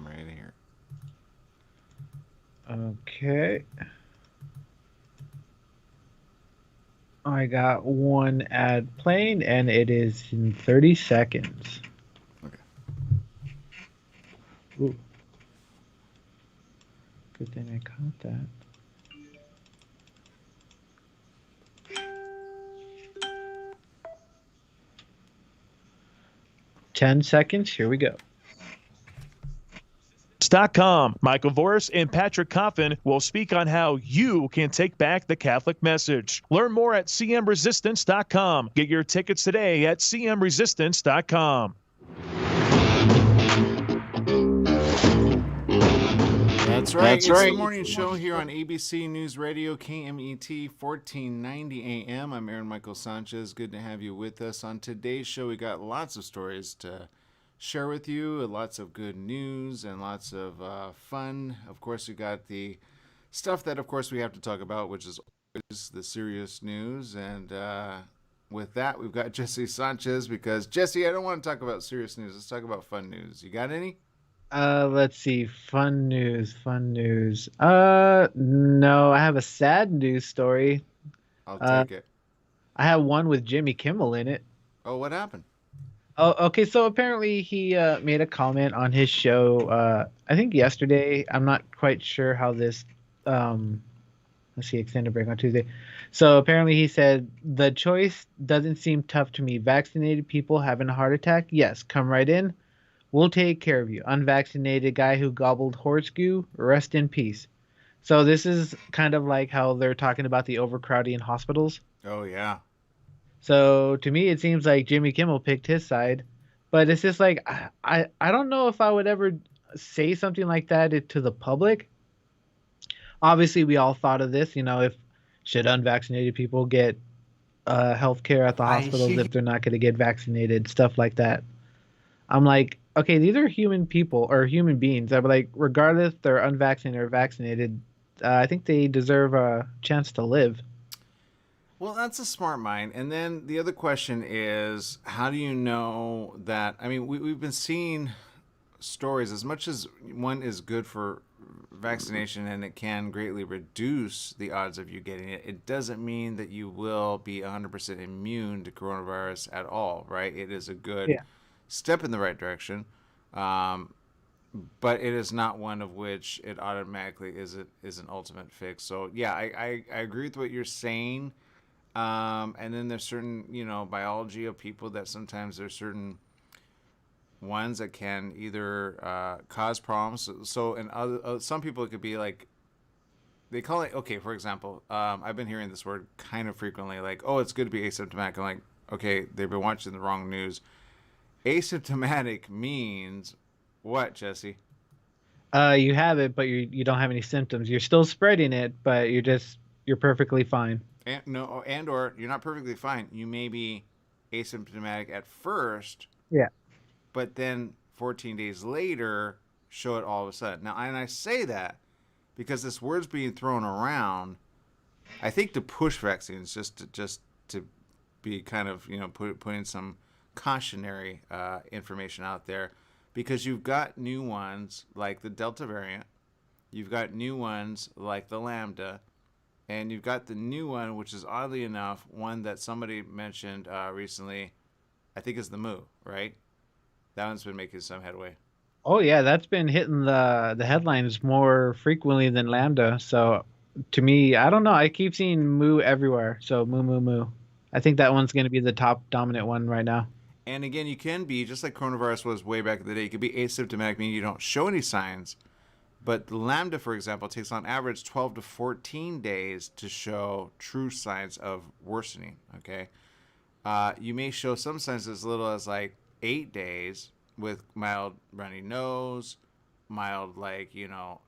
I'm ready to hear Okay. I got one ad playing and it is in 30 seconds. it. Okay. Ooh, good thing I caught that. 10 seconds. Here we go. Com. Michael Voris and Patrick Coffin will speak on how you can take back the Catholic message. Learn more at cmresistance.com. Get your tickets today at cmresistance.com. That's right. It's the morning show here on ABC News Radio, KMET 1490 AM. I'm Aaron Michael Sanchez. Good to have you with us. On today's show, we got lots of stories to share with you, lots of good news, and lots of fun. Of course, we got the stuff that, of course, we have to talk about, which is always the serious news. And with that, we've got Jesse Sanchez because, Jesse, I don't want to talk about serious news. Let's talk about fun news. You got any? Let's see. Fun news. Fun news. No, I have a sad news story. I'll Uh, take it. I have one with Jimmy Kimmel in it. Oh, what happened? Oh, okay. So apparently he made a comment on his show. I think yesterday. I'm not quite sure how this. Um, let's see, extended break on Tuesday. So apparently he said the choice doesn't seem tough to me. Vaccinated people having a heart attack, yes, come right in. We'll take care of you. Unvaccinated guy who gobbled horse goo, rest in peace. So this is kind of like how they're talking about the overcrowding in hospitals. Oh, yeah. So to me, it seems like Jimmy Kimmel picked his side, but it's just like I don't know if I would ever say something like that to the public. Obviously, we all thought of this. If should unvaccinated people get health care at the hospitals if they're not going to get vaccinated, stuff like that. I'm like, okay, these are human people or human beings. I'm like, regardless if they're unvaccinated or vaccinated, I think they deserve a chance to live. Well, that's a smart mind. And then the other question is, how do you know that? I mean, we've been seeing stories as much as one is good for vaccination and it can greatly reduce the odds of you getting it. It doesn't mean that you will be 100% immune to coronavirus at all, right? It is a good Yeah. step in the right direction. Um, but it is not one of which it automatically is an ultimate fix. So yeah, I agree with what you're saying. And then there's certain, biology of people that sometimes there's certain ones that can either cause problems. So in other, some people it could be like they call it, okay, for example, I've been hearing this word kind of frequently, like, oh, it's good to be asymptomatic. I'm like, okay, they've been watching the wrong news. Asymptomatic means what, Jesse? You have it, but you don't have any symptoms. You're still spreading it, but you're perfectly fine. And no, and or you're not perfectly fine. You may be asymptomatic at first, Yeah. but then 14 days later show it all of a sudden. Now, and I say that because this word's being thrown around. I think to push vaccines, just to be kind of putting some cautionary information out there, because you've got new ones like the Delta variant, you've got new ones like the Lambda, and you've got the new one, which is oddly enough one that somebody mentioned recently. I think is the Mu, right? That one's been making some headway. Oh yeah, that's been hitting the headlines more frequently than Lambda. So to me, I don't know. I keep seeing Moo everywhere. So Moo Moo Moo. I think that one's going to be the top dominant one right now. And again, you can be just like coronavirus was way back in the day. You could be asymptomatic, meaning you don't show any signs. But the Lambda, for example, takes on average 12 to 14 days to show true signs of worsening. Okay, you may show some signs as little as like 8 days with mild runny nose, mild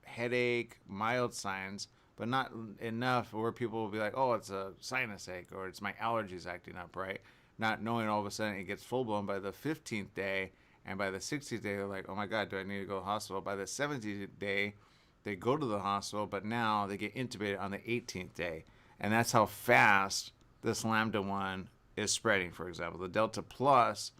headache, mild signs, but not enough where people will be like, oh, it's a sinus ache or it's my allergies acting up, right? Not knowing all of a sudden it gets full blown by the 15th day, and by the 60th day they're like, oh my god, do I need to go to the hospital? By the 70th day they go to the hospital, but now they get intubated on the 18th day, and that's how fast this Lambda one is spreading. For example, the Delta Plus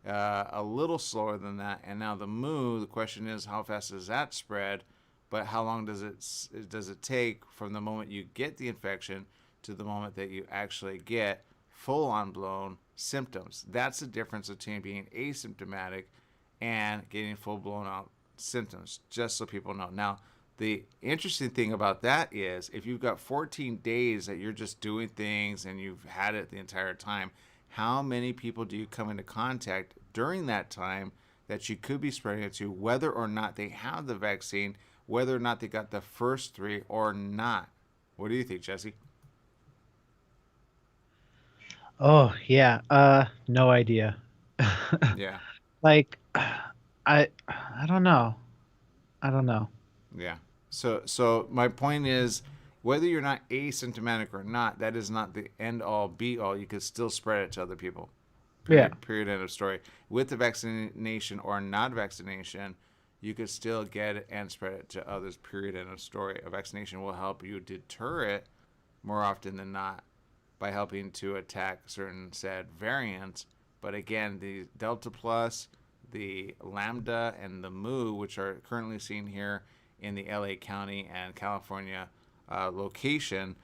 a little slower than that. And now the Mu, the question is, how fast does that spread? But how long does it take from the moment you get the infection to the moment that you actually get full-on blown symptoms? That's the difference between being asymptomatic and getting full-blown out symptoms, just so people know. Now, the interesting thing about that is if you've got 14 days that you're just doing things and you've had it the entire time, how many people do you come into contact during that time that you could be spreading it to, whether or not they have the vaccine, whether or not they got the first 3 or not? What do you think, Jesse? Oh yeah, no idea. Yeah. Like, I don't know. I don't know. Yeah. So my point is, whether you're not asymptomatic or not, that is not the end all be all. You could still spread it to other people. Yeah. Period. End of story. With the vaccination or not vaccination, you could still get it and spread it to others. Period. End of story. A vaccination will help you deter it more often than not by helping to attack certain said variants. But again, the Delta Plus, the Lambda, and the Mu, which are currently seen here in the LA County and California location,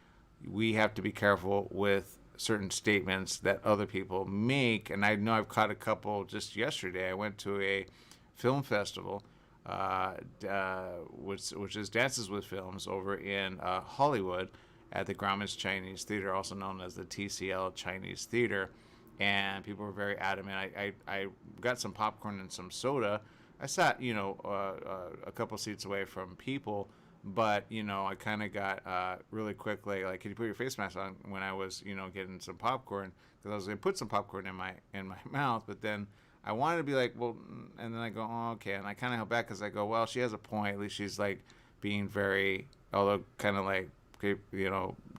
we have to be careful with certain statements that other people make. And I know I've caught a couple just yesterday. I went to a film festival, which is Dances with Films over in Hollywood at the Grauman's Chinese Theater, also known as the TCL Chinese Theater. And people were very adamant. I got some popcorn and some soda. I sat, a couple seats away from people, but, I kind of got really quickly, like, can you put your face mask on when I was, getting some popcorn? Because I was going to put some popcorn in my mouth, but then I wanted to be like, well, and then I go, oh, okay. And I kind of held back because I go, well, she has a point. At least she's, like, being very, although kind of like,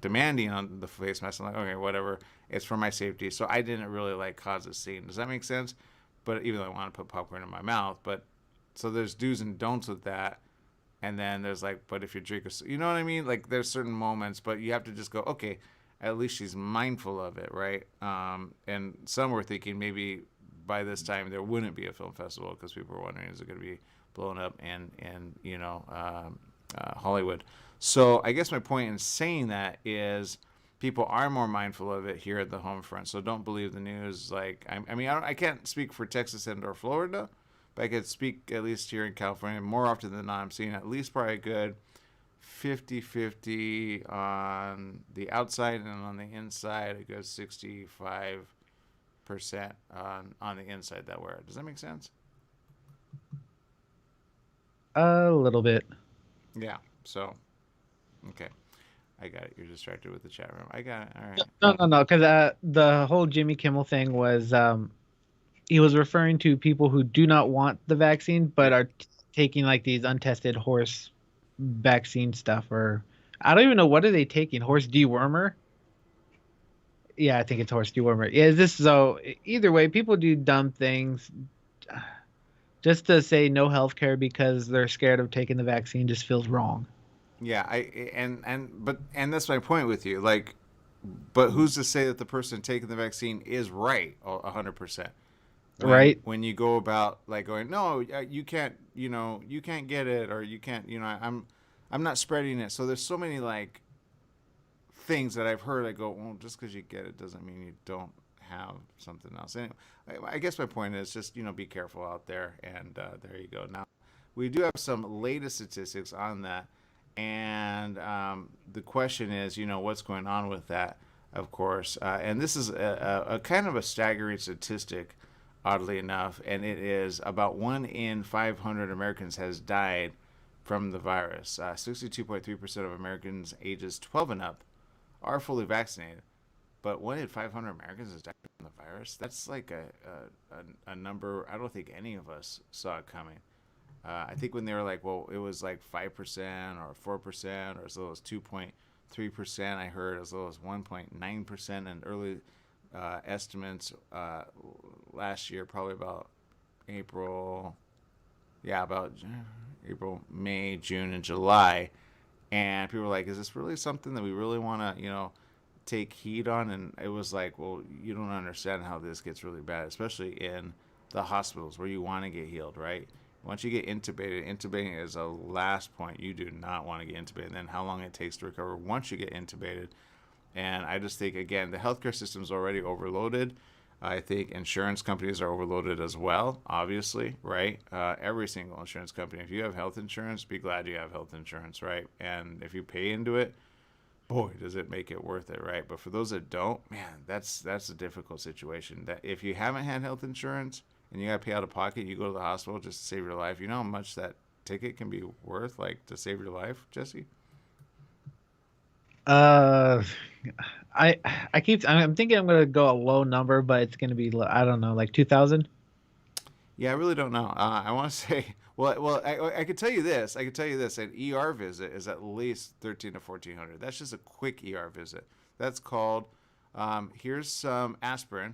demanding on the face mask. I'm like, okay, whatever. It's for my safety. So I didn't really like cause a scene. Does that make sense? But even though I want to put popcorn in my mouth, but so there's do's and don'ts with that. And then there's like, but if you drink, you know what I mean? Like there's certain moments, but you have to just go, okay, at least she's mindful of it, right? And some were thinking maybe by this time there wouldn't be a film festival because people were wondering, is it going to be blown up in Hollywood? So I guess my point in saying that is people are more mindful of it here at the home front. So don't believe the news. Like, I can't speak for Texas and or Florida, but I could speak at least here in California. More often than not, I'm seeing at least probably a good 50-50 on the outside, and on the inside, a good 65% on the inside that wear it. Does that make sense? A little bit. Yeah. So, okay. I got it. You're distracted with the chat room. I got it. All right. No. Because the whole Jimmy Kimmel thing was, he was referring to people who do not want the vaccine but are taking like these untested horse vaccine stuff, or I don't even know, what are they taking? Horse dewormer? Yeah, I think it's horse dewormer. Yeah, is this so? Either way, people do dumb things just to say no health care because they're scared of taking the vaccine just feels wrong. Yeah, and that's my point with you. Like, but who's to say that the person taking the vaccine is right 100%? Right. When you go about like going, no, you can't, you can't get it, or you can't, I'm not spreading it. So there's so many like things that I've heard. I go, well, just because you get it doesn't mean you don't have something else. Anyway, I guess my point is just, be careful out there. And there you go. Now, we do have some latest statistics on that. And the question is, what's going on with that, of course. And this is a kind of a staggering statistic, oddly enough. And it is about 1 in 500 Americans has died from the virus. 62.3% of Americans ages 12 and up are fully vaccinated. But 1 in 500 Americans has died from the virus. That's like a number I don't think any of us saw it coming. I think when they were like, well, it was like 5% or 4% or as little as 2.3%. I heard as little as 1.9% in early estimates last year, probably about April, May, June, and July. And people were like, is this really something that we really want to, take heed on? And it was like, well, you don't understand how this gets really bad, especially in the hospitals where you want to get healed, right? Once you get intubated, intubating is a last point. You do not want to get intubated. And then how long it takes to recover once you get intubated. And I just think, again, the healthcare system is already overloaded. I think insurance companies are overloaded as well, obviously, right? Every single insurance company. If you have health insurance, be glad you have health insurance, right? And if you pay into it, boy, does it make it worth it, right? But for those that don't, man, that's a difficult situation. That if you haven't had health insurance and you got to pay out of pocket, you go to the hospital just to save your life. You know how much that ticket can be worth, like, to save your life, Jesse? Uh, I'm thinking I'm gonna go a low number, but it's gonna be I don't know, like 2,000. Yeah, I really don't know. I want to say, I could tell you this. I could tell you this. An ER visit is at least 13 to 1,400. That's just a quick ER visit. That's called, here's some aspirin,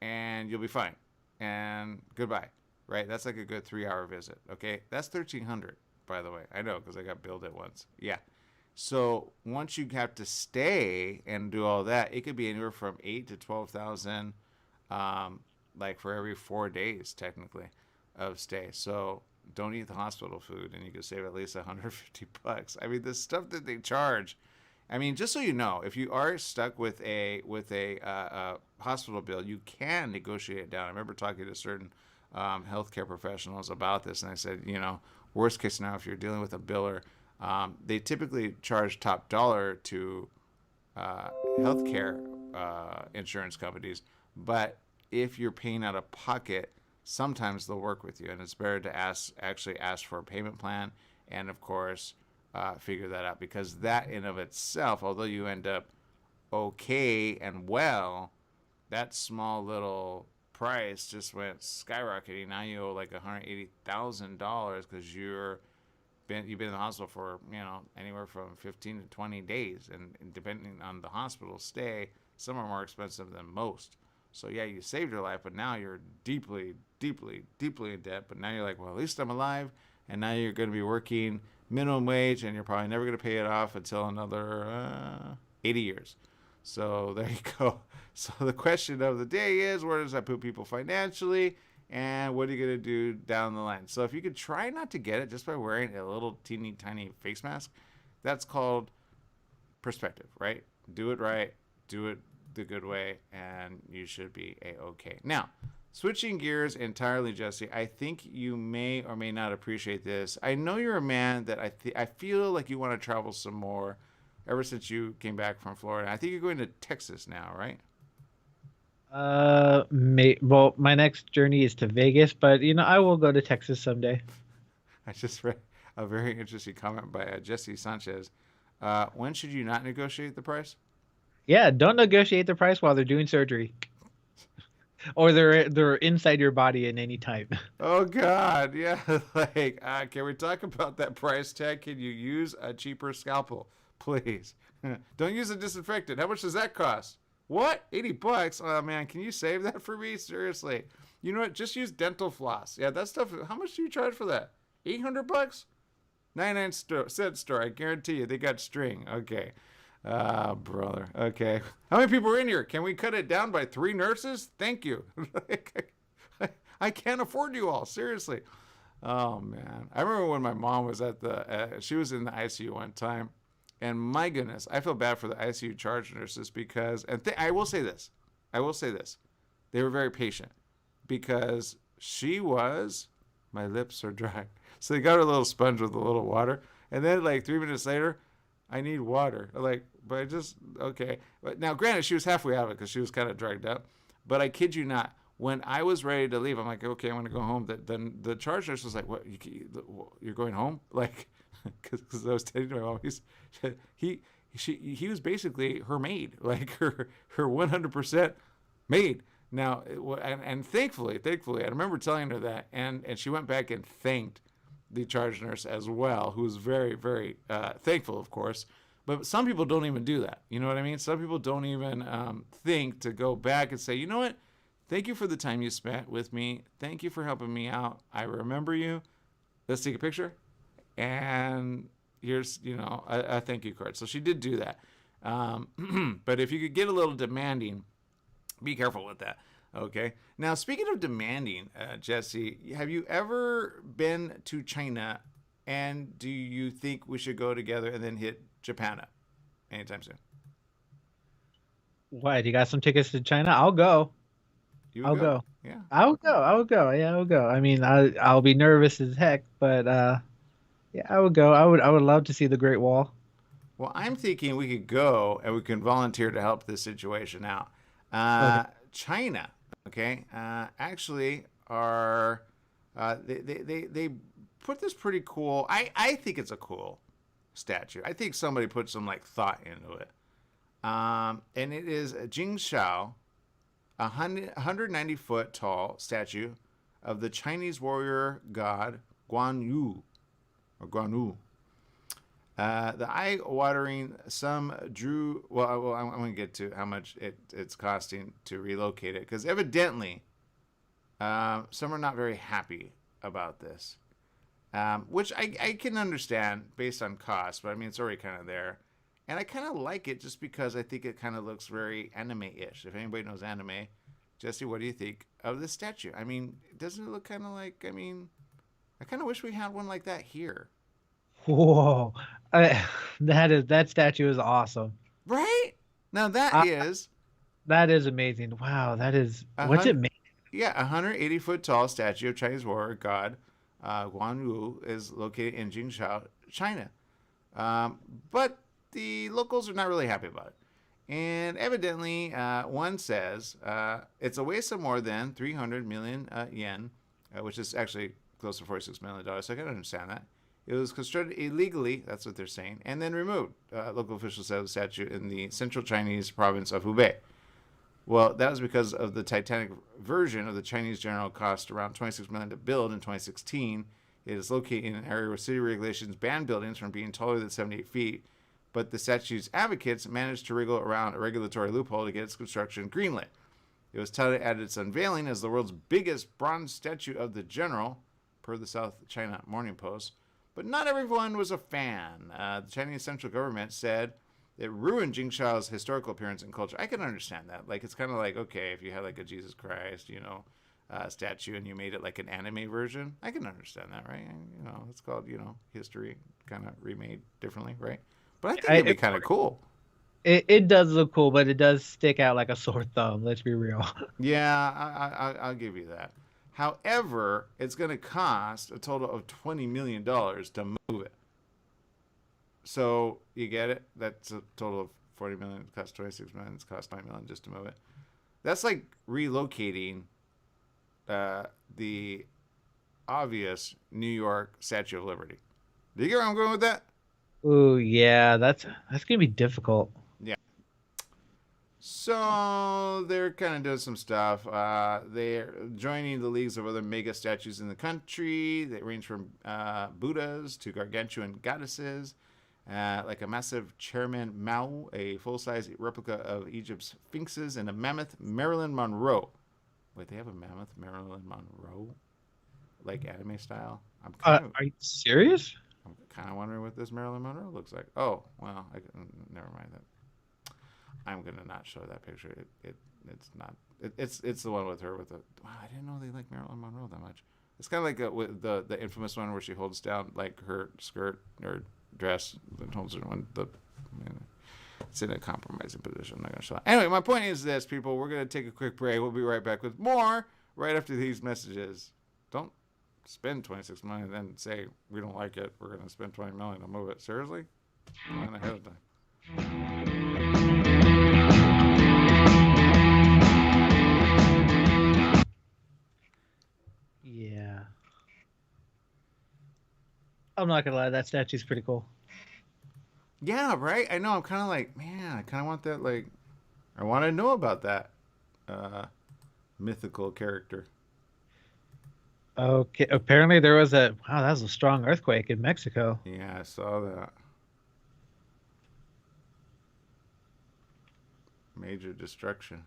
and you'll be fine, and goodbye. Right? That's like a good 3-hour visit. Okay, that's 1,300. By the way, I know because I got billed it once. Yeah. So once you have to stay and do all that, it could be anywhere from 8 to 12,000, like for every 4 days technically of stay. So don't eat the hospital food, and you can save at least $150. I mean, the stuff that they charge. I mean, just so you know, if you are stuck with a hospital bill, you can negotiate it down. I remember talking to certain healthcare professionals about this, and I said, worst case scenario, if you're dealing with a biller. They typically charge top dollar to healthcare insurance companies, but if you're paying out of pocket, sometimes they'll work with you, and it's better to actually ask for a payment plan, and of course, figure that out, because that in of itself, although you end up okay and well, that small little price just went skyrocketing. Now you owe like $180,000 because you've been in the hospital for anywhere from 15 to 20 days, and depending on the hospital stay, some are more expensive than most. So yeah, you saved your life, but now you're deeply in debt. But now you're like, well, at least I'm alive, and now you're going to be working minimum wage, and you're probably never going to pay it off until another 80 years. So there you go. So the question of the day is, where does that put people financially? And what are you going to do down the line? So if you could try not to get it just by wearing a little teeny tiny face mask, that's called perspective, right? Do it right. Do it the good way, and you should be A-okay. Now, switching gears entirely, Jesse, I think you may or may not appreciate this. I know you're a man that I feel like you want to travel some more ever since you came back from Florida. I think you're going to Texas now, right? Well, my next journey is to Vegas, but I will go to Texas someday. I just read a very interesting comment by Jesse Sanchez. When should you not negotiate the price? Yeah, don't negotiate the price while they're doing surgery, or they're inside your body at any time. Oh God, yeah. Like, can we talk about that price tag? Can you use a cheaper scalpel, please? Don't use a disinfectant. How much does that cost? What? $80? Oh man, can you save that for me? Seriously. You know what? Just use dental floss. Yeah, that stuff. How much do you charge for that? $800? 99-cent store. I guarantee you, they got string. Okay. Brother. Okay. How many people are in here? Can we cut it down by 3 nurses? Thank you. I can't afford you all. Seriously. Oh man. I remember when my mom was she was in the ICU one time. And my goodness, I feel bad for the ICU charge nurses because, I will say this, they were very patient because my lips are dry. So they got her a little sponge with a little water. And then like 3 minutes later, I need water. Okay. But now granted, she was halfway out of it because she was kind of drugged up. But I kid you not, when I was ready to leave, I'm like, okay, I'm going to go home. Then the charge nurse was like, what, you're going home? Like, because I was telling my mom, he was basically her maid, like her 100% maid. Now, and thankfully, I remember telling her that, and she went back and thanked the charge nurse as well, who was very, very thankful, of course. But some people don't even do that. You know what I mean? Some people don't even think to go back and say, you know what? Thank you for the time you spent with me. Thank you for helping me out. I remember you. Let's take a picture. And here's, a thank you card. So she did do that. But if you could get a little demanding, be careful with that. Okay. Now, speaking of demanding, Jesse, have you ever been to China, and do you think we should go together and then hit Japan up anytime soon? What? You got some tickets to China? I'll go. You would I'll go? go. Yeah. I'll go. I'll go. Yeah, I'll go. I mean, I'll be nervous as heck, but yeah, I would go. I would love to see the Great Wall. Well, I'm thinking we could go and we can volunteer to help this situation out. Okay. China, okay, actually are they put this pretty cool. I think it's a cool statue. I think somebody put some like thought into it. And it is a Jing Shao, 190-foot tall statue of the Chinese warrior god Guan Yu or Guan Yu. The eye-watering sum drew. Well, I'm going to get to how much it's costing to relocate it, because evidently, some are not very happy about this, which I can understand based on cost. But I mean, it's already kind of there, and I kind of like it just because I think it kind of looks very anime-ish. If anybody knows anime, Jesse, what do you think of this statue? I mean, doesn't it look kind of like? I mean, I kind of wish we had one like that here. Whoa, that statue is awesome. Right? Now that Uh, is that is amazing. Wow, that is a what's it hundred, made? yeah, 180-foot tall statue of Chinese warrior god Guan Yu is located in Jingzhou, China. But the locals are not really happy about it. And evidently, one says it's a waste of more than 300 million yen, which is actually close to $46 million. So I can understand that. It was constructed illegally, that's what they're saying, and then removed. Local officials said the statue in the central Chinese province of Hubei. Well, that was because of the Titanic version of the Chinese general cost around $26 million to build in 2016. It is located in an area where city regulations ban buildings from being taller than 78 feet, but the statue's advocates managed to wriggle around a regulatory loophole to get its construction greenlit. It was touted at its unveiling as the world's biggest bronze statue of the general, per the South China Morning Post. But not everyone was a fan. The Chinese central government said it ruined Jingshao's historical appearance and culture. I can understand that. Like, it's kind of like, okay, if you had like a Jesus Christ, statue and you made it like an anime version, I can understand that, right? And, it's called, history kind of remade differently, right? But I think it'd be kind of cool. It does look cool, but it does stick out like a sore thumb. Let's be real. Yeah, I'll give you that. However, it's going to cost a total of $20 million to move it. So you get it? That's a total of $40 million. It costs $26 million. It's cost $9 million just to move it. That's like relocating the obvious New York Statue of Liberty. Do you get where I'm going with that? Ooh, yeah, that's gonna be difficult. Yeah. So they're kind of doing some stuff. They're joining the leagues of other mega statues in the country. They range from Buddhas to gargantuan goddesses, like a massive Chairman Mao, a full-size replica of Egypt's sphinxes, and a mammoth Marilyn Monroe. Wait, they have a mammoth Marilyn Monroe, like anime style. Are you serious? I'm kind of wondering what this Marilyn Monroe looks like. Oh, well, never mind that. I'm gonna not show that picture. It's not. It's the one with her with the. Wow, I didn't know they like Marilyn Monroe that much. It's kind of like with the infamous one where she holds down like her skirt or dress and holds her when it's in a compromising position. I'm not gonna show that. Anyway, my point is this, people. We're gonna take a quick break. We'll be right back with more right after these messages. Don't spend $26 million and then say we don't like it. We're gonna spend $20 million to move it. Seriously? Plan ahead of time. Yeah. I'm not gonna lie, that statue's pretty cool. Yeah, right. I know. I'm kind of like, man. I kind of want that. Like, I want to know about that mythical character. Okay, apparently there was that was a strong earthquake in Mexico. Yeah, I saw that. Major destruction.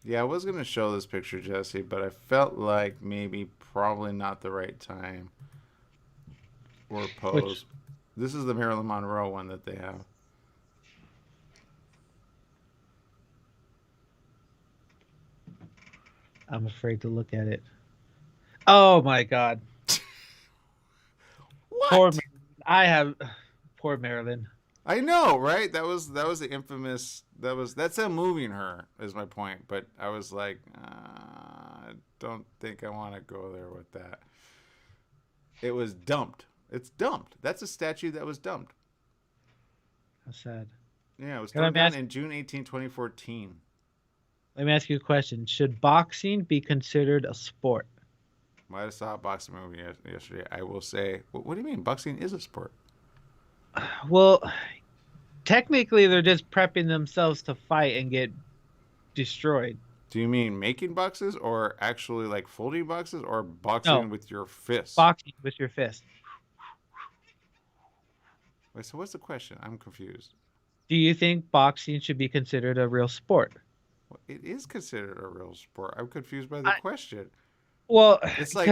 Yeah, I was going to show this picture, Jesse, but I felt like maybe probably not the right time or pose. This is the Marilyn Monroe one that they have. I'm afraid to look at it. Oh my God. Poor What? Marilyn. I have poor Marilyn. I know, right? That was the infamous. That's them moving her. Is my point. But I was like, I don't think I want to go there with that. It was dumped. It's dumped. That's a statue that was dumped. How sad. Yeah, it was Can I thrown down ask, in June 2014. let me ask you a question. Should boxing be considered a sport? Might have saw a boxing movie yesterday. I will say, what do you mean? Boxing is a sport. Well, technically they're just prepping themselves to fight and get destroyed. Do you mean making boxes or actually like folding boxes or No, boxing with your fists? boxing with your fist. Wait, so what's the question? I'm confused. Do you think boxing should be considered a real sport? Well, it is considered a real sport. I'm confused by the I, question. well, It's like,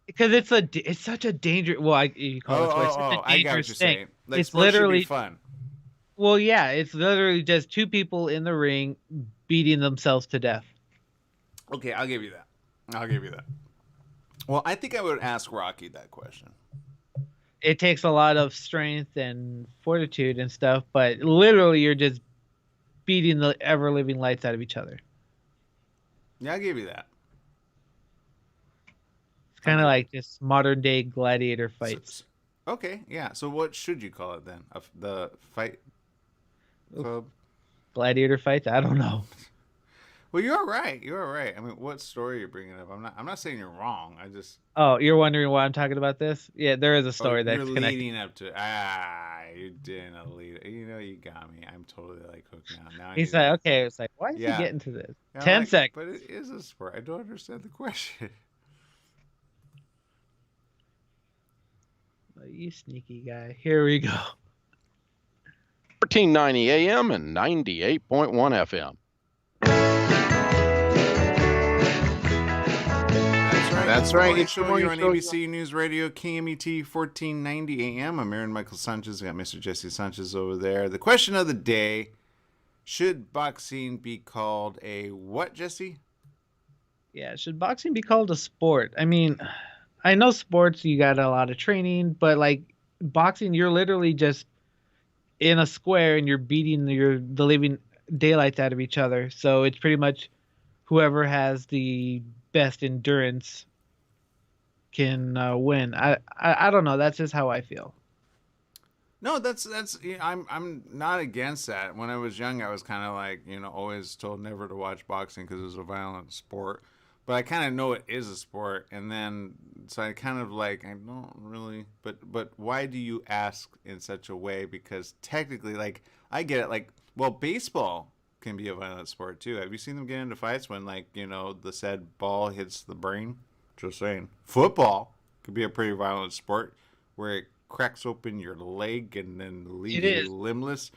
because it's such a dangerous. Well, you call it a sport. It's such a I got what dangerous you're thing. saying. Like It's sports should be literally fun. well, yeah, it's literally just two people in the ring beating themselves to death. Okay, I'll give you that. I'll give you that. Well, I think I would ask Rocky that question. It takes a lot of strength and fortitude and stuff, but literally you're just beating the ever living lights out of each other. Yeah, I'll give you that. It's kind of Okay. like just modern day gladiator fights. Okay, yeah. So what should you call it then? The fight club? Gladiator fights? I don't know. Well, you're right. You're right. I mean, what story you're bringing up? I'm not saying you're wrong. I just Oh, you're wondering why I'm talking about this? Yeah, there is a story you're that's connected. leading up to you didn't lead. You got me. I'm totally like hooked now. Now I He's need like, to, okay, it's like, why is he yeah. getting to this? And I'm 10 like, seconds. but it is a sport. I don't understand the question. Oh, you sneaky guy. Here we go. 1490 AM and 98.1 FM. That's right. It's It's the showing morning you on show. ABC News Radio, KMET 1490 AM. I'm Aaron Michael Sanchez. I got Mr. Jesse Sanchez over there. The question of the day, should boxing be called a what, Jesse? Yeah, should boxing be called a sport? I mean, I know sports, you got a lot of training, but like boxing, you're literally just in a square and you're beating the living daylights out of each other. So it's pretty much whoever has the best endurance can win. I don't know. That's just how I feel. No, that's I'm not against that. When I was young, I was kind of like, always told never to watch boxing because it was a violent sport. But I kind of know it is a sport, and then so I kind of like I don't really. But why do you ask in such a way? Because technically, like I get it. Like, well, baseball can be a violent sport too. Have you seen them get into fights when the said ball hits the brain? Just saying. Football could be a pretty violent sport where it cracks open your leg and then leaves It is. you limbless.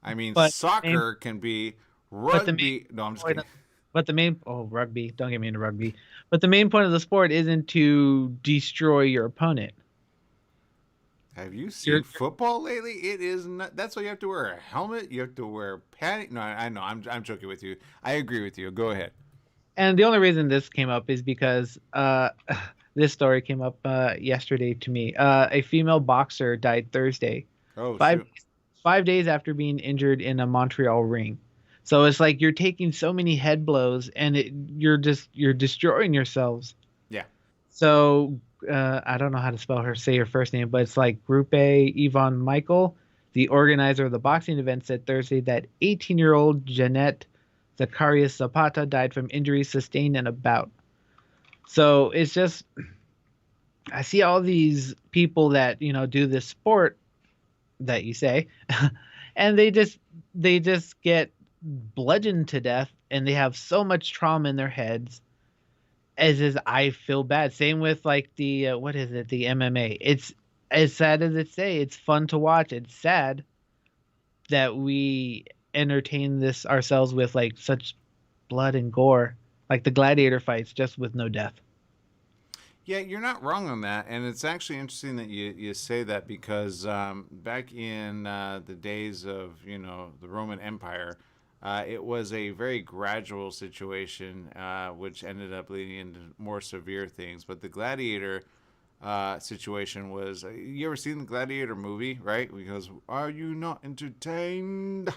I mean, But soccer can be rugby. No, I'm just kidding. But the main rugby, don't get me into rugby. But the main point of the sport isn't to destroy your opponent. Have you seen football lately? It is not. That's why you have to wear a helmet. You have to wear padding. No, I know. I'm joking with you. I agree with you. Go ahead. And the only reason this came up is because this story came up yesterday to me. A female boxer died Thursday, Oh, five shoot. 5 days after being injured in a Montreal ring. So it's like you're taking so many head blows, and you're destroying yourselves. Yeah. So I don't know how to say her first name, but it's like Grupe Yvonne Michael, the organizer of the boxing event, said Thursday that 18-year-old Jeanette Zacharias Zapata died from injuries sustained in a bout. So it's just, I see all these people that do this sport that you say, and they just get bludgeoned to death, and they have so much trauma in their heads. I feel bad. Same with like the what is it? The MMA. It's as sad as it say. It's fun to watch. It's sad that we entertain this ourselves with like such blood and gore, like the gladiator fights, just with no death. Yeah, you're not wrong on that, and it's actually interesting that you say that because back in the days of the Roman Empire, It was a very gradual situation, which ended up leading into more severe things. But the Gladiator situation was, you ever seen the Gladiator movie, right? Because, are you not entertained?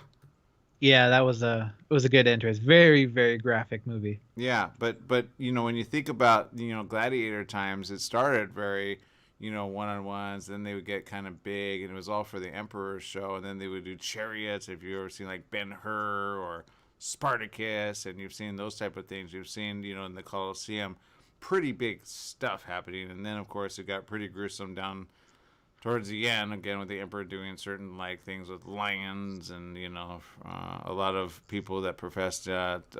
Yeah, it was a good interest. Very, very graphic movie. Yeah, but when you think about gladiator times, it started very one-on-ones. Then they would get kind of big, and it was all for the emperor's show. And then they would do chariots. If you've ever seen like Ben-Hur or Spartacus, and you've seen those type of things, you've seen in the Colosseum, pretty big stuff happening. And then of course it got pretty gruesome down towards the end, again with the emperor doing certain like things with lions, and a lot of people that professed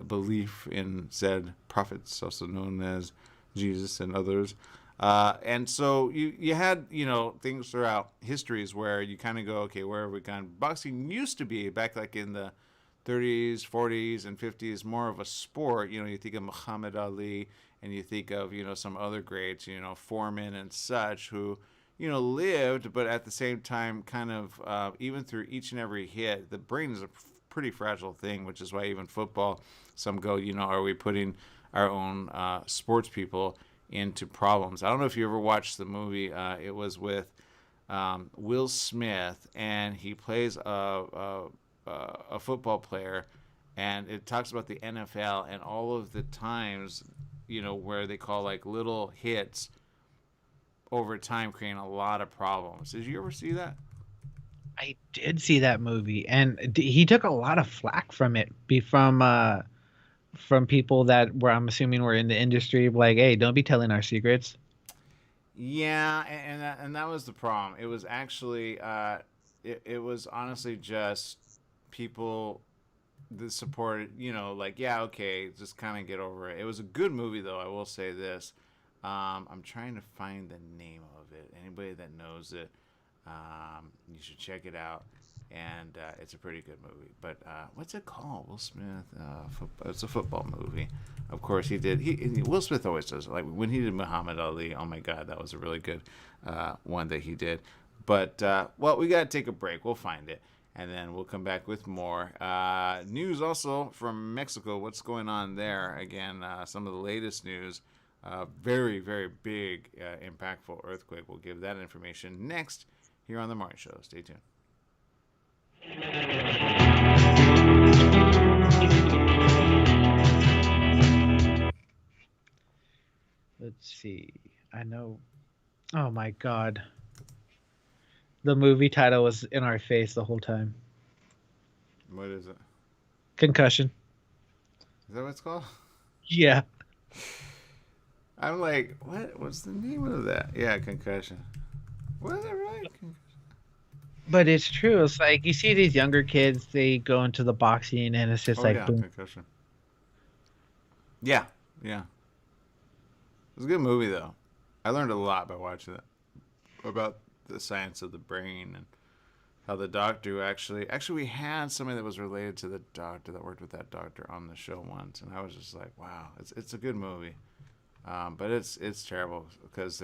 belief in said prophets, also known as Jesus and others. And so you had things throughout histories where you kind of go, okay, where have we gone? Boxing used to be back like in the 30s, 40s, and 50s more of a sport. You think of Muhammad Ali, and you think of some other greats, Foreman and such, who lived, but at the same time, kind of, even through each and every hit, the brain is a pretty fragile thing, which is why even football, some go, are we putting our own sports people into problems? I don't know if you ever watched the movie. It was with Will Smith, and he plays a football player, and it talks about the NFL and all of the times, where they call like little hits over time creating a lot of problems. Did you ever see that? I did see that movie, and he took a lot of flack from it, from people that were, I'm assuming, were in the industry, like, hey, don't be telling our secrets. Yeah, and that was the problem. It was actually it was honestly just people that supported, like, yeah, okay, just kind of get over it. It was a good movie, though. I will say this. I'm trying to find the name of it. Anybody that knows it, you should check it out. And it's a pretty good movie. But what's it called? Will Smith. It's a football movie. Of course, he did. Will Smith always does. Like when he did Muhammad Ali. Oh my God, that was a really good one that he did. But well, we gotta take a break. We'll find it, and then we'll come back with more news. Also from Mexico, what's going on there? Again, some of the latest news. Very, very big, impactful earthquake. We'll give that information next here on The Morning Show. Stay tuned. Let's see. I know. Oh my God. The movie title was in our face the whole time. What is it? Concussion. Is that what it's called? Yeah. I'm like, what? What's the name of that? Yeah, concussion. Was it right? But it's true. It's like you see these younger kids, they go into the boxing, and it's just like, yeah, boom. concussion. Yeah, yeah. It was a good movie, though. I learned a lot by watching it about the science of the brain and how the doctor actually we had somebody that was related to the doctor that worked with that doctor on the show once, and I was just like, wow, it's a good movie. But it's terrible because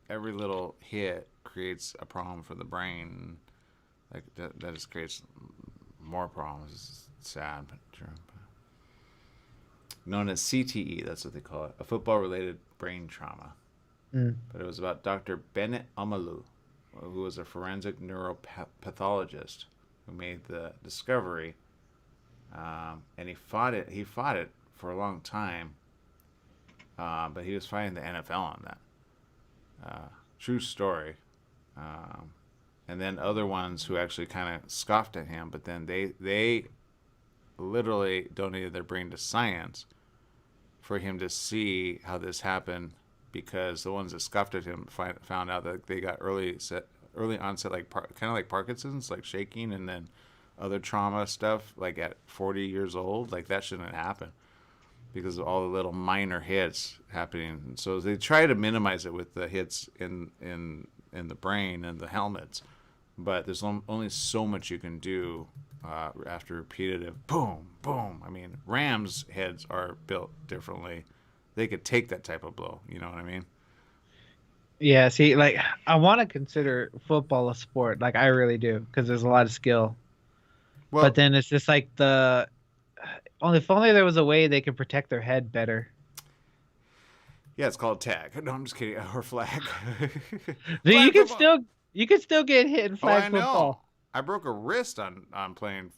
every little hit creates a problem for the brain. Like that just creates more problems. It's sad, but true. Known as CTE, that's what they call it, a football-related brain trauma. But it was about Dr. Bennett Omalu, who was a forensic neuropathologist who made the discovery, and he fought it for a long time. But he was fighting the NFL on that. True story. And then other ones who actually kind of scoffed at him, but then they literally donated their brain to science for him to see how this happened, because the ones that scoffed at him found out that they got early onset, like kind of like Parkinson's, like shaking, and then other trauma stuff, like at 40 years old. Like that shouldn't happen, because of all the little minor hits happening. So they try to minimize it with the hits in the brain and the helmets, but there's only so much you can do after repetitive boom, boom. I mean, Rams heads are built differently. They could take that type of blow. You know what I mean? Yeah, see, like, I want to consider football a sport. Like, I really do, because there's a lot of skill. Well, But then it's just like if only there was a way they could protect their head better. yeah, it's called tag. No, I'm just kidding. Or flag. Dude, Flag football. you can still get hit in Oh, flag I football. know. I broke a wrist on playing.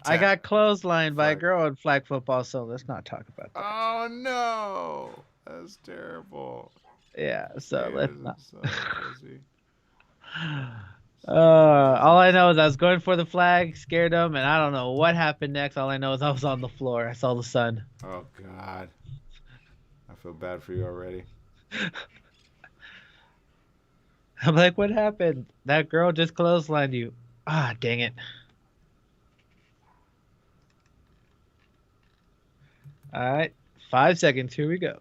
I got clotheslined by a Flag. girl in flag football, so let's not talk about that. Oh no, that's terrible. Yeah, so let's Haters not. and stuff, Jesse. All I know is I was going for the flag, scared them, and I don't know what happened next. All I know is I was on the floor. I saw the sun. Oh God, I feel bad for you already. I'm like, what happened? That girl just clotheslined you. Ah, dang it. All right, 5 seconds. Here we go.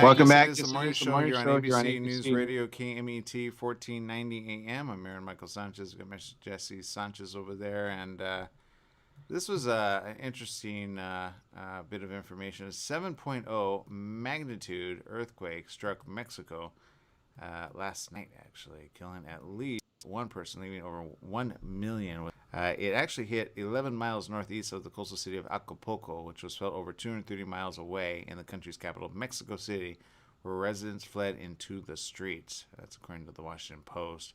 Welcome back. This is the morning show here on ABC News Radio, KMET 1490 AM. I'm Marilyn Michael Sanchez. We've got Jesse Sanchez over there, and this was an interesting bit of information. A 7.0 magnitude earthquake struck Mexico last night, actually, killing at least one person, leaving over 1 million. It actually hit 11 miles northeast of the coastal city of Acapulco, which was felt over 230 miles away in the country's capital, Mexico City, where residents fled into the streets. That's according to the Washington Post.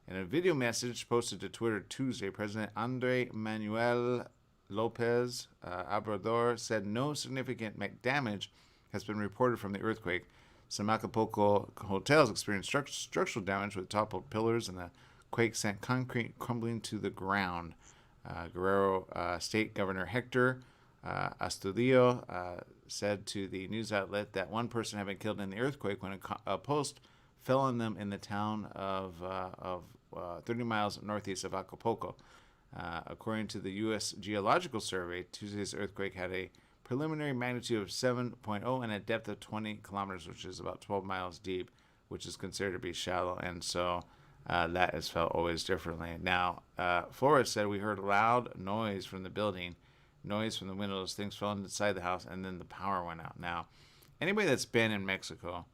In a video message posted to Twitter Tuesday, President Andrés Manuel López Obrador said no significant damage has been reported from the earthquake. Some Acapulco hotels experienced structural damage with toppled pillars, and the quake sent concrete crumbling to the ground. Guerrero State Governor Hector Astudillo said to the news outlet that one person had been killed in the earthquake when a post fell on them in the town of 30 miles northeast of Acapulco. According to the U.S. Geological Survey, Tuesday's earthquake had a preliminary magnitude of 7.0 and a depth of 20 kilometers, which is about 12 miles deep, which is considered to be shallow. And so that is felt always differently. Now, Flores said we heard loud noise from the building, noise from the windows, things fell inside the house, and then the power went out. Now, anybody that's been in Mexico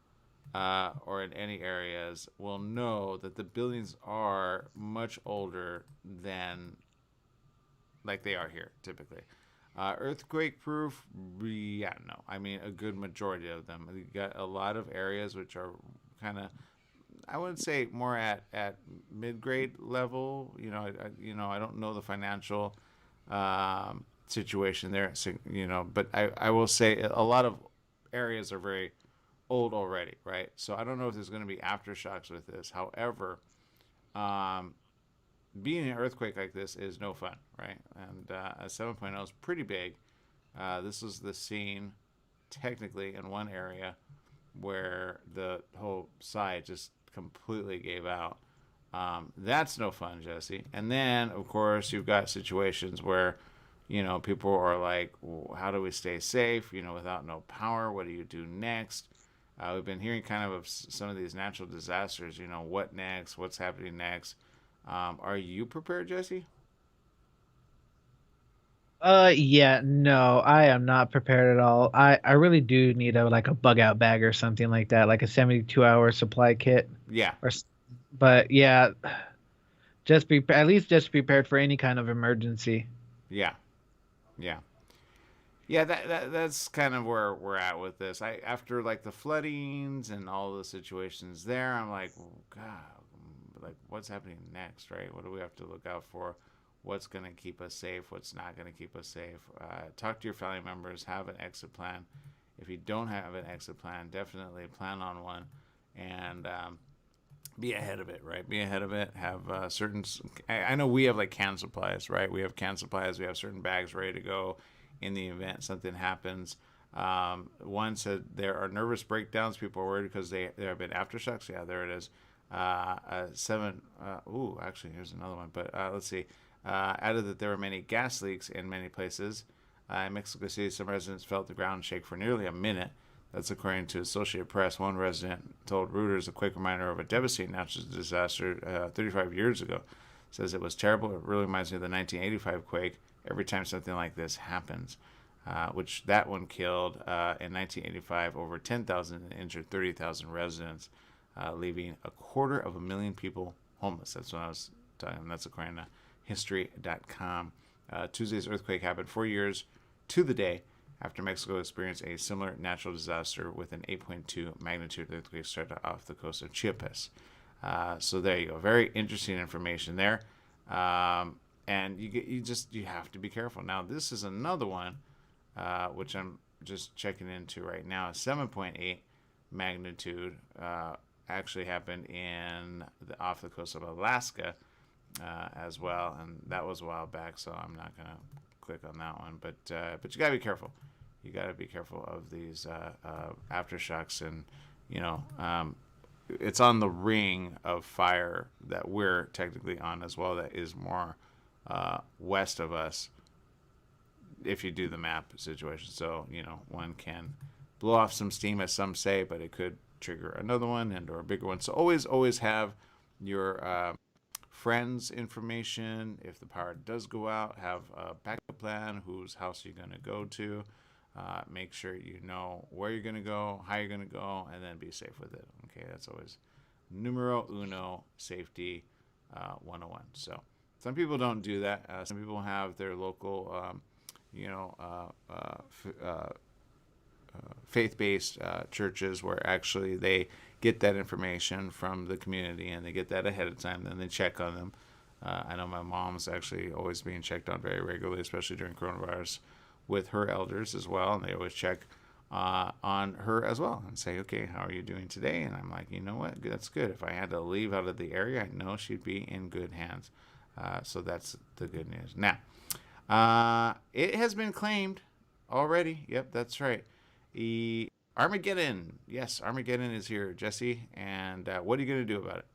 or in any areas will know that the buildings are much older than like they are here typically. Earthquake proof? Yeah, no. I mean, a good majority of them. You got a lot of areas which are kind of, I wouldn't say more at mid-grade level. I don't know the financial situation there. So, but I will say a lot of areas are very old already, right? So I don't know if there's going to be aftershocks with this. However, being an earthquake like this is no fun, right? And a 7.0 is pretty big. This was the scene, technically, in one area where the whole side just completely gave out. That's no fun, Jesse. And then, of course, you've got situations where, people are like, well, how do we stay safe, without no power? What do you do next? We've been hearing kind of some of these natural disasters, what next? What's happening next? Are you prepared, Jesse? Yeah, no, I am not prepared at all. I really do need a bug out bag or something like that, like a 72-hour supply kit. Yeah. But yeah, at least just prepared for any kind of emergency. Yeah. That's kind of where we're at with this. After like the floodings and all the situations there, I'm like, well, God, like what's happening next, right? What do we have to look out for? What's going to keep us safe? What's not going to keep us safe? Talk to your family members. Have an exit plan. If you don't have an exit plan, definitely plan on one, and be ahead of it, right? Be ahead of it. Have certain. I know we have like canned supplies, right? We have canned supplies. We have certain bags ready to go in the event something happens. One said there are nervous breakdowns. People are worried because there have been aftershocks. Yeah, there it is. Actually, here's another one. But let's see. Added that there were many gas leaks in many places. In Mexico City, some residents felt the ground shake for nearly a minute. That's according to Associated Press. One resident told Reuters a quick reminder of a devastating natural disaster 35 years ago. Says it was terrible. It really reminds me of the 1985 quake every time something like this happens. which that one killed in 1985 over 10,000 and injured 30,000 residents, leaving 250,000 people homeless. That's what I was talking. That's according to History.com. Tuesday's earthquake happened 4 years to the day after Mexico experienced a similar natural disaster with an 8.2 magnitude earthquake started off the coast of Chiapas. So there you go. Very interesting information there. And you have to be careful. Now, this is another one, which I'm just checking into right now. 7.8 magnitude actually happened off the coast of Alaska as well, and that was a while back, so I'm not going to click on that one. But you got to be careful. You got to be careful of these aftershocks, and it's on the ring of fire that we're technically on as well. That is more west of us, if you do the map situation. So one can blow off some steam, as some say, but it could trigger another one or a bigger one. So always have your friends' information. If the power does go out, have a backup plan. Whose house you're going to go to. Make sure you know where you're going to go, how you're going to go, and then be safe with it. Okay, that's always numero uno, safety 101. So some people don't do that. Some people have their local, faith-based churches where actually they get that information from the community and they get that ahead of time. Then they check on them. I know my mom's actually always being checked on very regularly, especially during coronavirus, with her elders as well, and they always check on her as well and say, okay, how are you doing today? And I'm like, you know what, that's good. If I had to leave out of the area, I know she'd be in good hands. So that's the good news. Now, it has been claimed already. Yep, that's right. Armageddon. Yes, Armageddon is here, Jesse. And what are you going to do about it?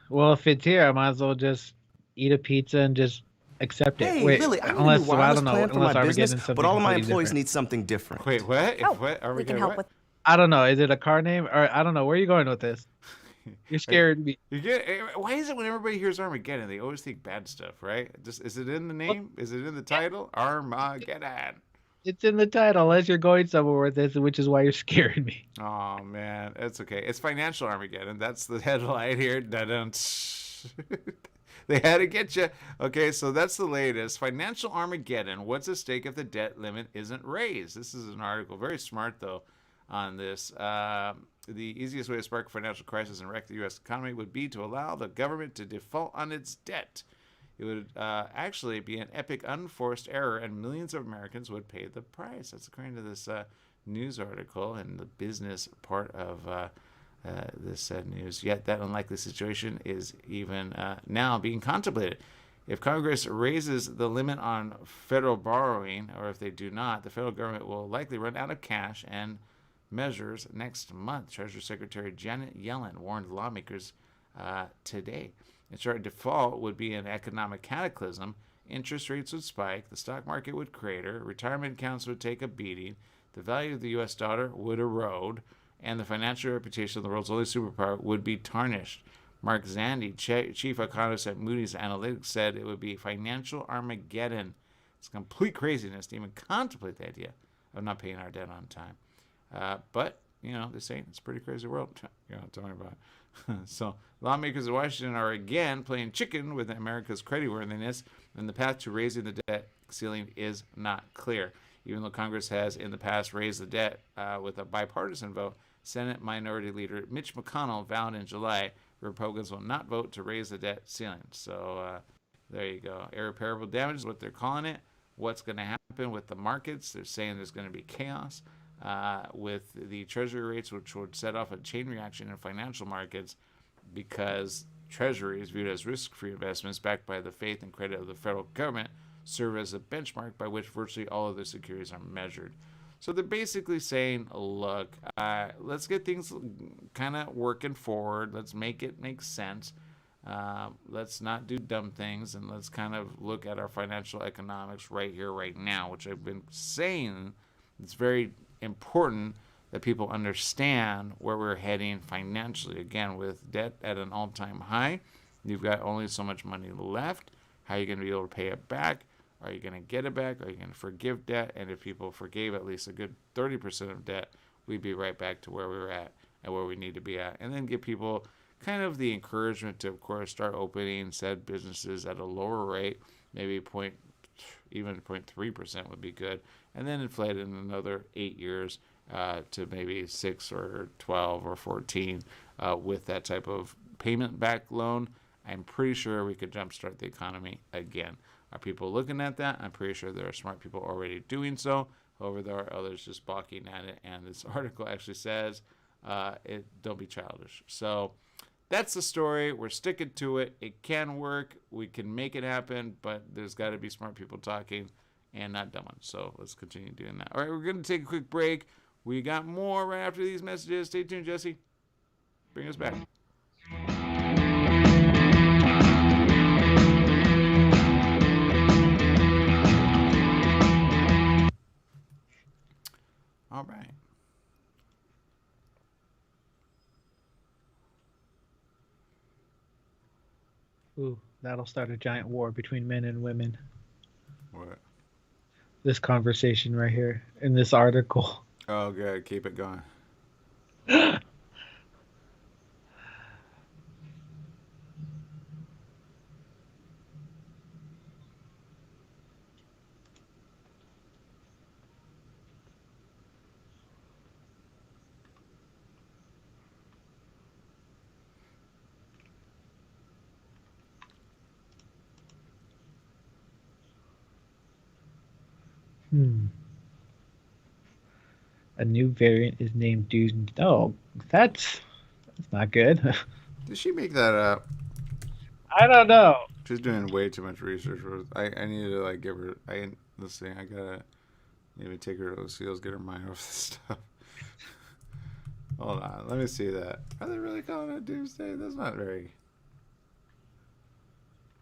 Well, if it's here, I might as well just eat a pizza and just accept it. Hey, Wait, Lily, I need a unless new wireless I don't know, plan for my unless business, Armageddon's but all of my something employees different. need something different. Wait, what? Oh, What? we can help with. I don't know. Is it a car name? Or I don't know. Where are you going with this? You're scaring me. Why is it when everybody hears Armageddon, they always think bad stuff, right? Just is it in the name? Is it in the title? Armageddon. It's in the title, unless you're going somewhere with this, which is why you're scaring me. Oh man, that's okay. It's financial Armageddon. That's the headline here. Dun-dun. They had to get you. Okay, so that's the latest. Financial Armageddon. What's at stake if the debt limit isn't raised? This is an article. Very smart, though, on this. The easiest way to spark a financial crisis and wreck the U.S. economy would be to allow the government to default on its debt. It would actually be an epic unforced error, and millions of Americans would pay the price. That's according to this news article and the business part of this news. Yet that unlikely situation is even now being contemplated. If Congress raises the limit on federal borrowing, or if they do not, the federal government will likely run out of cash and measures next month. Treasury Secretary Janet Yellen warned lawmakers today. In short, default would be an economic cataclysm. Interest rates would spike, the stock market would crater, retirement accounts would take a beating, the value of the U.S. dollar would erode, and the financial reputation of the world's only superpower would be tarnished. Mark Zandi, chief economist at Moody's Analytics, said it would be financial Armageddon. It's complete craziness to even contemplate the idea of not paying our debt on time. But, they're saying it's a pretty crazy world. Tell me about it. So, lawmakers in Washington are again playing chicken with America's creditworthiness, and the path to raising the debt ceiling is not clear. Even though Congress has in the past raised the debt with a bipartisan vote, Senate Minority Leader Mitch McConnell vowed in July Republicans will not vote to raise the debt ceiling. So there you go. Irreparable damage is what they're calling it. What's going to happen with the markets? They're saying there's going to be chaos with the Treasury rates, which would set off a chain reaction in financial markets because Treasury is viewed as risk-free investments backed by the faith and credit of the federal government, serve as a benchmark by which virtually all other securities are measured. So they're basically saying, look, let's get things kind of working forward. Let's make it make sense. Let's not do dumb things, and let's kind of look at our financial economics right here, right now, which I've been saying. It's very important that people understand where we're heading financially. Again, with debt at an all-time high, you've got only so much money left. How are you going to be able to pay it back? Are you going to get it back? Are you going to forgive debt? And if people forgave at least a good 30% of debt, we'd be right back to where we were at and where we need to be at. And then give people kind of the encouragement to, of course, start opening said businesses at a lower rate, maybe even 0.3% would be good, and then inflate it in another 8 years to maybe 6 or 12 or 14 with that type of payment back loan. I'm pretty sure we could jumpstart the economy again. Are people looking at that? I'm pretty sure there are smart people already doing so. However, there are others just balking at it. And this article actually says, don't be childish. So that's the story. We're sticking to it. It can work. We can make it happen. But there's got to be smart people talking and not dumb ones. So let's continue doing that. All right, we're going to take a quick break. We got more right after these messages. Stay tuned, Jesse. Bring us back. All right. Ooh, that'll start a giant war between men and women. What? This conversation right here in this article. Oh, good. Keep it going. A new variant is named Doom. Oh, that's not good. Did she make that up? I don't know. She's doing way too much research. I need to like give her. Let's see. I gotta maybe take her to the seals, get her mind off this stuff. Hold on. Let me see that. Are they really calling it Doomsday? That's not very.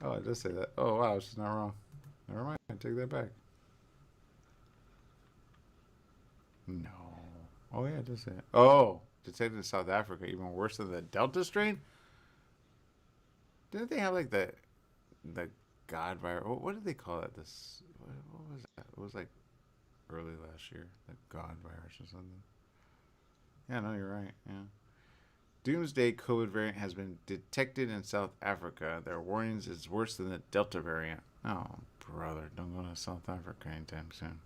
Oh, I just say that. Oh wow, she's not wrong. Never mind. I take that back. No. Oh yeah, it does say it. Oh, detected in South Africa, even worse than the Delta strain. Didn't they have like the God virus? What did they call it? What was that? It was like early last year, the God virus or something. Yeah, no, you're right. Yeah. Doomsday COVID variant has been detected in South Africa. There are warnings it's worse than the Delta variant. Oh, brother, don't go to South Africa anytime soon.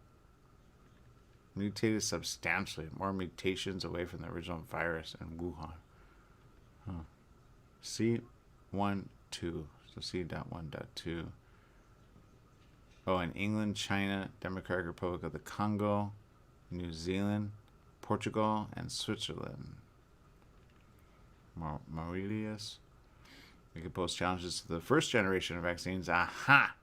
Mutated substantially. More mutations away from the original virus in Wuhan. Huh. C12. So C.1.2. Oh, in England, China, Democratic Republic of the Congo, New Zealand, Portugal, and Switzerland. Mauritius. We could pose challenges to the first generation of vaccines. Aha!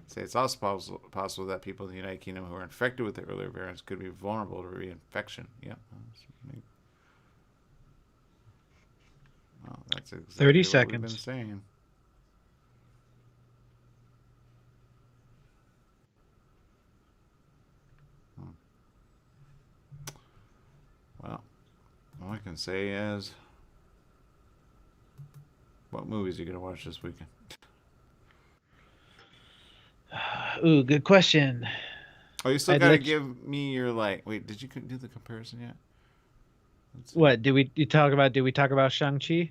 Say it's also possible that people in the United Kingdom who are infected with the earlier variants could be vulnerable to reinfection. Yep. Well, that's exactly 30 what seconds. we've been saying. Well, all I can say is, what movies are you going to watch this weekend? Ooh, good question. Oh, you still got to give me your wait, did you do the comparison yet? What did we talk about Shang-Chi?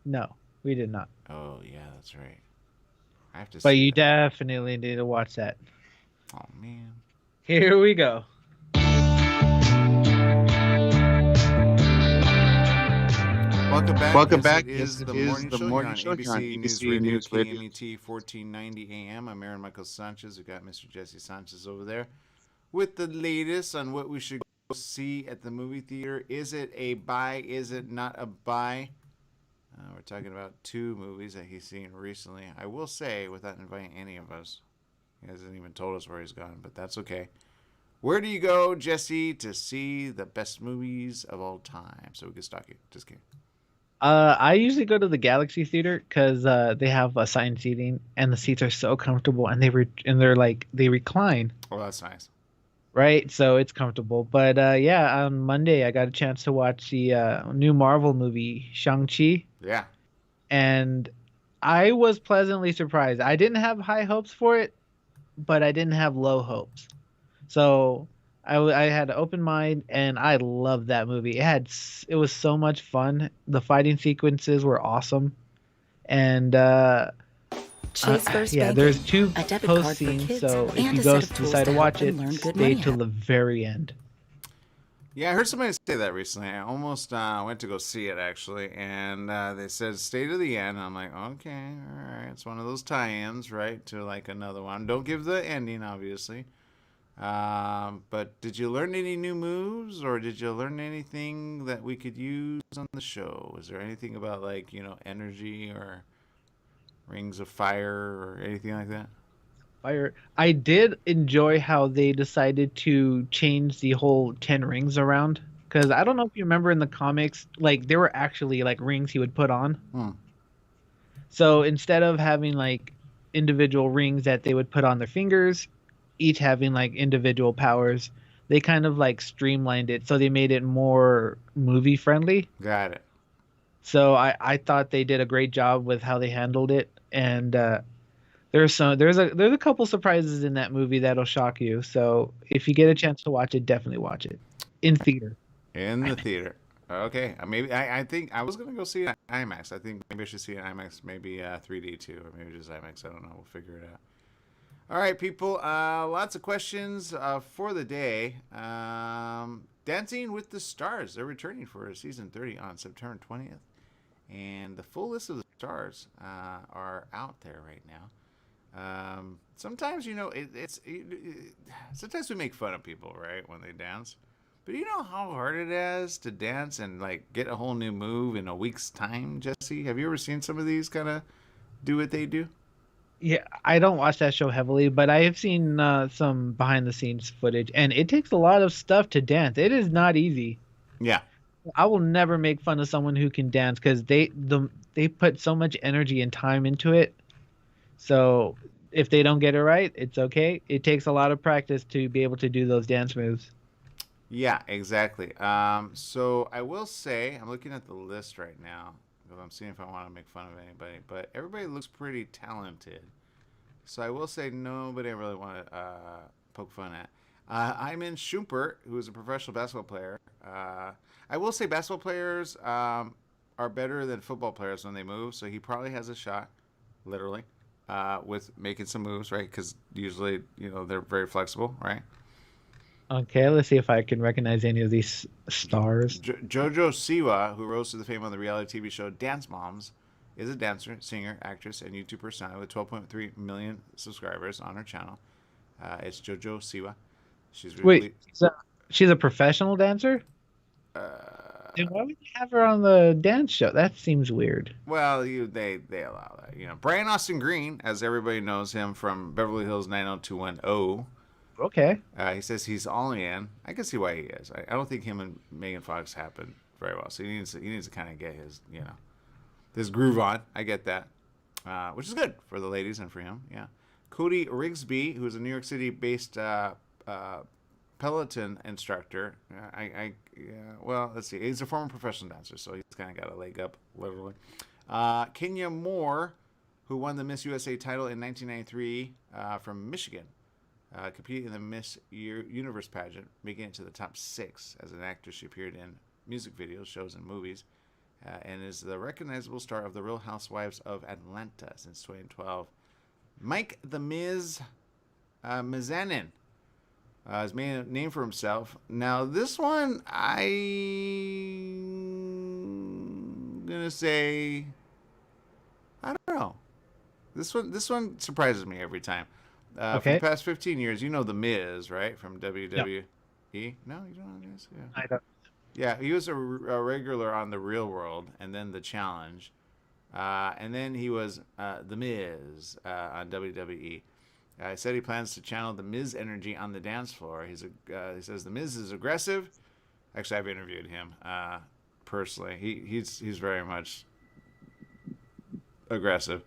No, we did not. Oh yeah, that's right. I have to. But you definitely need to watch that. Oh man. Here we go. Welcome back. It is the morning show here on ABC News Radio, KMET 1490 AM. I'm Aaron Michael Sanchez. We got Mr. Jesse Sanchez over there with the latest on what we should go see at the movie theater. Is it a buy? Is it not a buy? We're talking about two movies that he's seen recently. I will say, without inviting any of us, he hasn't even told us where he's gone, but that's okay. Where do you go, Jesse, to see the best movies of all time? So we can stalk you. Just kidding. I usually go to the Galaxy Theater because they have assigned seating and the seats are so comfortable and they recline. Oh, that's nice. Right, so it's comfortable. But yeah, on Monday I got a chance to watch the new Marvel movie Shang-Chi. Yeah. And I was pleasantly surprised. I didn't have high hopes for it, but I didn't have low hopes. So I had an open mind, and I loved that movie. It was so much fun. The fighting sequences were awesome, and Chase First yeah, Banking, there's two a debit post card for scenes. kids, So if and you a set of tools decide to to help watch them it, learn good stay money till the habits. very end. Yeah, I heard somebody say that recently. I almost went to go see it actually, and they said stay to the end. I'm like, okay, all right. It's one of those tie-ins, right, to like another one. Don't give the ending, obviously. But did you learn any new moves, or did you learn anything that we could use on the show? Was there anything about like energy or rings of fire or anything like that? Fire. I did enjoy how they decided to change the whole 10 rings around. Because I don't know if you remember in the comics, like, there were actually, like, rings he would put on. Hmm. So instead of having, like, individual rings that they would put on their fingers, each having, like, individual powers, they kind of, like, streamlined it. So they made it more movie friendly. Got it. So I thought they did a great job with how they handled it. And, there's a couple surprises in that movie that'll shock you. So if you get a chance to watch it, definitely watch it in theater. In the theater. Okay, maybe I think I was gonna go see it in IMAX. I think maybe I should see it in IMAX, maybe 3D too, or maybe just IMAX. I don't know. We'll figure it out. All right, people. Lots of questions for the day. Dancing with the Stars. They're returning for season 30 on September 20th, and the full list of the stars are out there right now. Sometimes sometimes we make fun of people, right, when they dance. But you know how hard it is to dance and like get a whole new move in a week's time, Jesse? Have you ever seen some of these kind of do what they do? Yeah, I don't watch that show heavily, but I have seen some behind the scenes footage, and it takes a lot of stuff to dance. It is not easy. Yeah. I will never make fun of someone who can dance because they put so much energy and time into it. So if they don't get it right, it's okay. It takes a lot of practice to be able to do those dance moves. Yeah, exactly. So I will say, I'm looking at the list right now because I'm seeing if I want to make fun of anybody, but everybody looks pretty talented. So I will say nobody I really want to poke fun at. Iman Shumpert, who is a professional basketball player. I will say basketball players are better than football players when they move, so he probably has a shot, literally. With making some moves, right? Because usually, they're very flexible, right? Okay, let's see if I can recognize any of these stars. Jojo Siwa, who rose to the fame on the reality TV show Dance Moms, is a dancer, singer, actress, and YouTube personality with 12.3 million subscribers on her channel. It's Jojo Siwa. She's really... Wait, so she's a professional dancer? Then why would you have her on the dance show? That seems weird. Well, they allow that. Brian Austin Green, as everybody knows him from Beverly Hills 90210. Okay. He says he's all in. I can see why he is. I don't think him and Megan Fox happen very well. So he needs to kind of get his groove on. I get that, which is good for the ladies and for him. Yeah. Cody Rigsby, who is a New York City-based Peloton instructor. Well, let's see. He's a former professional dancer, so he's kind of got a leg up, literally. Kenya Moore, who won the Miss USA title in 1993 from Michigan. Competed in the Miss Universe pageant, making it to the top 6. As an actress, she appeared in music videos, shows, and movies, and is the recognizable star of The Real Housewives of Atlanta since 2012. Mike the Miz Mizanin has made a name for himself. Now, this one, I'm gonna say, I don't know. This one surprises me every time. For the past 15 years, The Miz, right? From WWE. No, you don't know The Miz? Yeah. I don't. Yeah, he was a regular on The Real World and then The Challenge. And then he was The Miz on WWE. He said he plans to channel the Miz energy on the dance floor. He says The Miz is aggressive. Actually, I've interviewed him personally. He's very much aggressive.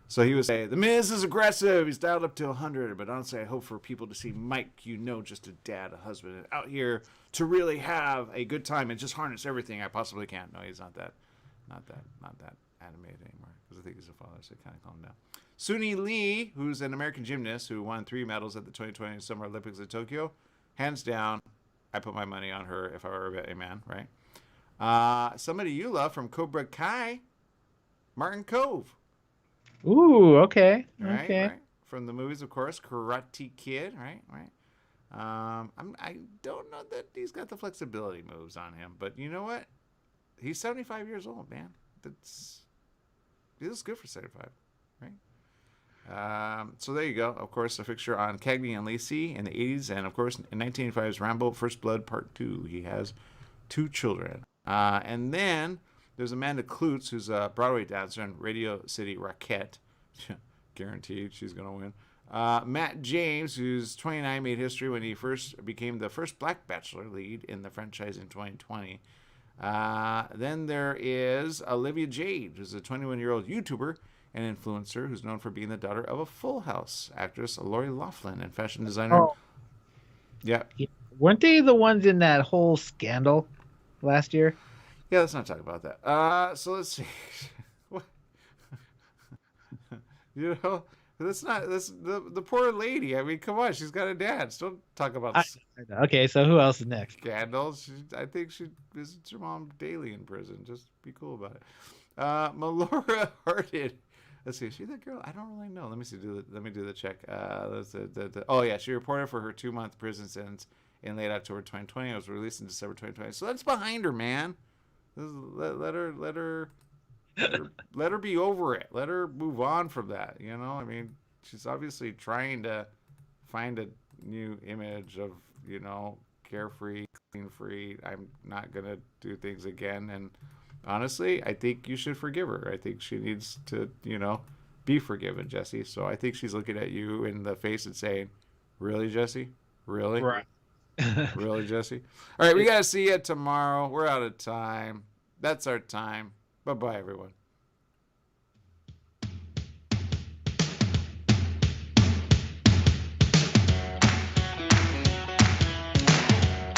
So he would say, The Miz is aggressive. He's dialed up to 100. But honestly, I hope for people to see Mike, just a dad, a husband, and out here to really have a good time and just harness everything I possibly can. No, he's not that not that animated anymore because I think he's a father, so kind of calm down. Suni Lee, who's an American gymnast who won 3 medals at the 2020 Summer Olympics in Tokyo, hands down, I put my money on her if I were a man, right? Somebody you love from Cobra Kai, Martin Cove. Ooh, okay. Right, Okay. right. From the movies, of course, Karate Kid, right. I don't know that he's got the flexibility moves on him, but you know what? He's 75 years old, man. He looks good for 75, right? So there you go. Of course, a fixture on Cagney and Lacey in the 80s, and of course, in 1985's Rambo: First Blood Part 2. He has 2 children. And then there's Amanda Klutz, who's a Broadway dancer in Radio City Rockette. Guaranteed she's going to win. Matt James, who's 29, made history when he first became the first black Bachelor lead in the franchise in 2020. Then there is Olivia Jade, who's a 21-year-old YouTuber and influencer who's known for being the daughter of a Full House actress, Lori Loughlin, and fashion designer. Oh. Yeah. Weren't they the ones in that whole scandal last year? Yeah, let's not talk about that. So let's see. You know, the poor lady. I mean, come on, she's got a dad. Still talk about Okay, so who else is next? scandals. I think she visits her mom daily in prison. Just be cool about it. Melora Harded. Let's see, is she that girl? I don't really know. Let me see. Let me do the check. Oh yeah, she reported for her 2-month prison sentence in late October 2020. It was released in December 2020. So that's behind her, man. Let her be over it. Let her move on from that. You know, I mean, she's obviously trying to find a new image of, you know, carefree, clean free. I'm not gonna do things again. And honestly, I think you should forgive her. I think she needs to, you know, be forgiven, Jesse. So I think she's looking at you in the face and saying, "Really, Jesse? Really? Right. Really, Jesse?" All right, we gotta see you tomorrow. We're out of time. That's our time. Bye-bye, everyone.